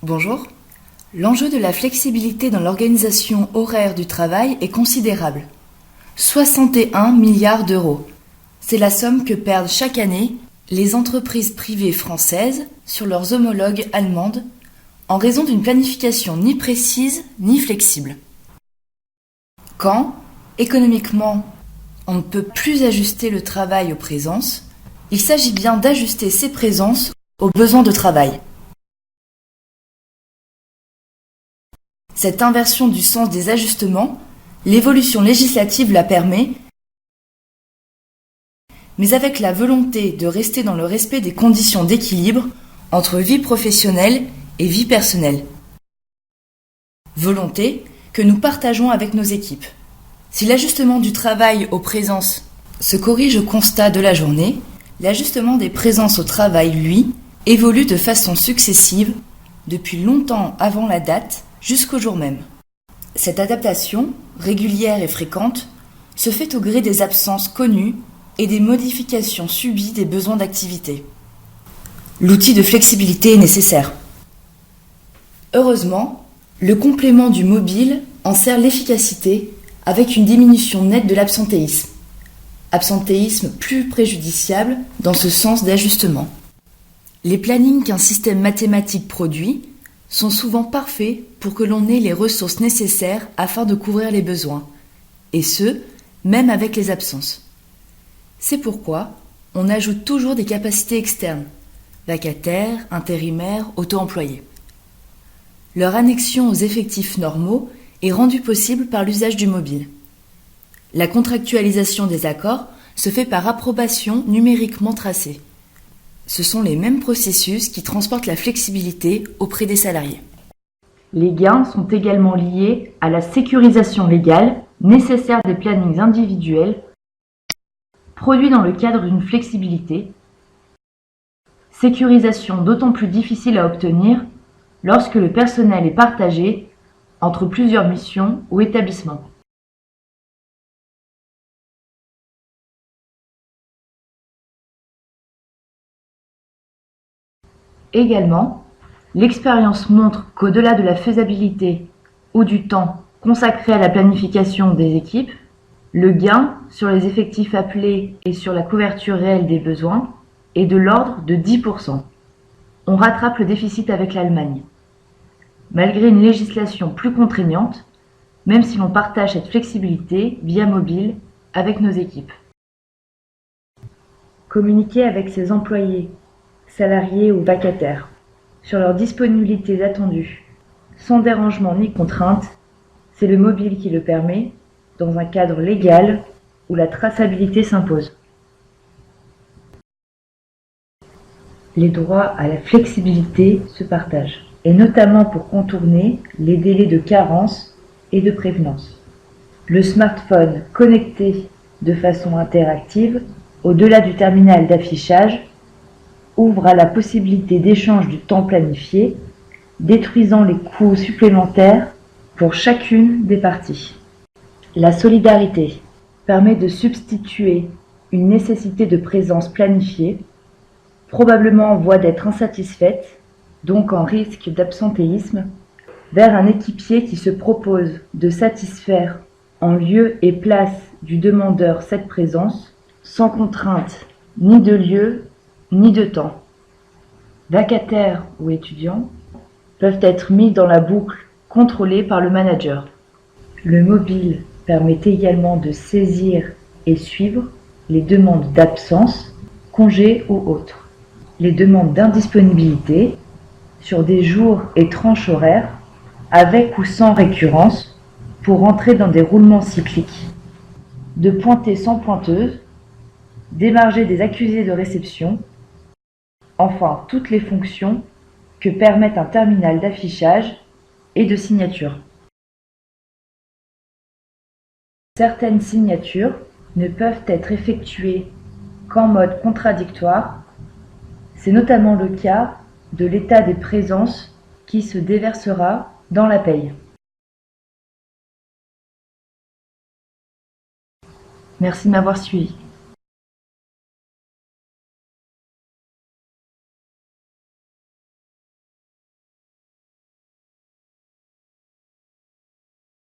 Bonjour. L'enjeu de la flexibilité dans l'organisation horaire du travail est considérable. 61 milliards d'euros. C'est la somme que perdent chaque année les entreprises privées françaises sur leurs homologues allemandes en raison d'une planification ni précise ni flexible. Quand, économiquement, on ne peut plus ajuster le travail aux présences, il s'agit bien d'ajuster ces présences aux besoins de travail. Cette inversion du sens des ajustements, l'évolution législative la permet, mais avec la volonté de rester dans le respect des conditions d'équilibre entre vie professionnelle et vie personnelle. Volonté que nous partageons avec nos équipes. Si l'ajustement du travail aux présences se corrige au constat de la journée, l'ajustement des présences au travail, lui, évolue de façon successive depuis longtemps avant la date jusqu'au jour même. Cette adaptation, régulière et fréquente, se fait au gré des absences connues et des modifications subies des besoins d'activité. L'outil de flexibilité est nécessaire. Heureusement, le complément du mobile en sert l'efficacité avec une diminution nette de l'absentéisme. Absentéisme plus préjudiciable dans ce sens d'ajustement. Les plannings qu'un système mathématique produit sont souvent parfaits pour que l'on ait les ressources nécessaires afin de couvrir les besoins, et ce, même avec les absences. C'est pourquoi on ajoute toujours des capacités externes, vacataires, intérimaires, auto-employés. Leur annexion aux effectifs normaux est rendue possible par l'usage du mobile. La contractualisation des accords se fait par approbation numériquement tracée. Ce sont les mêmes processus qui transportent la flexibilité auprès des salariés. Les gains sont également liés à la sécurisation légale nécessaire des plannings individuels produits dans le cadre d'une flexibilité, sécurisation d'autant plus difficile à obtenir lorsque le personnel est partagé entre plusieurs missions ou établissements. Également, l'expérience montre qu'au-delà de la faisabilité ou du temps consacré à la planification des équipes, le gain sur les effectifs appelés et sur la couverture réelle des besoins est de l'ordre de 10%. On rattrape le déficit avec l'Allemagne. Malgré une législation plus contraignante, même si l'on partage cette flexibilité via mobile avec nos équipes. Communiquer avec ses employés, salariés ou vacataires, sur leurs disponibilités attendues, sans dérangement ni contrainte, c'est le mobile qui le permet, dans un cadre légal où la traçabilité s'impose. Les droits à la flexibilité se partagent, et notamment pour contourner les délais de carence et de prévenance. Le smartphone connecté de façon interactive, au-delà du terminal d'affichage, ouvre à la possibilité d'échange du temps planifié, détruisant les coûts supplémentaires pour chacune des parties. La solidarité permet de substituer une nécessité de présence planifiée, probablement en voie d'être insatisfaite, donc en risque d'absentéisme, vers un équipier qui se propose de satisfaire en lieu et place du demandeur cette présence, sans contrainte ni de lieu ni de temps. Vacataires ou étudiants peuvent être mis dans la boucle contrôlée par le manager. Le mobile permet également de saisir et suivre les demandes d'absence, congés ou autres, les demandes d'indisponibilité sur des jours et tranches horaires, avec ou sans récurrence, pour entrer dans des roulements cycliques, de pointer sans pointeuse, d'émarger des accusés de réception, enfin toutes les fonctions que permet un terminal d'affichage et de signature. Certaines signatures ne peuvent être effectuées qu'en mode contradictoire. C'est notamment le cas de l'état des présences qui se déversera dans la paye. Merci de m'avoir suivi.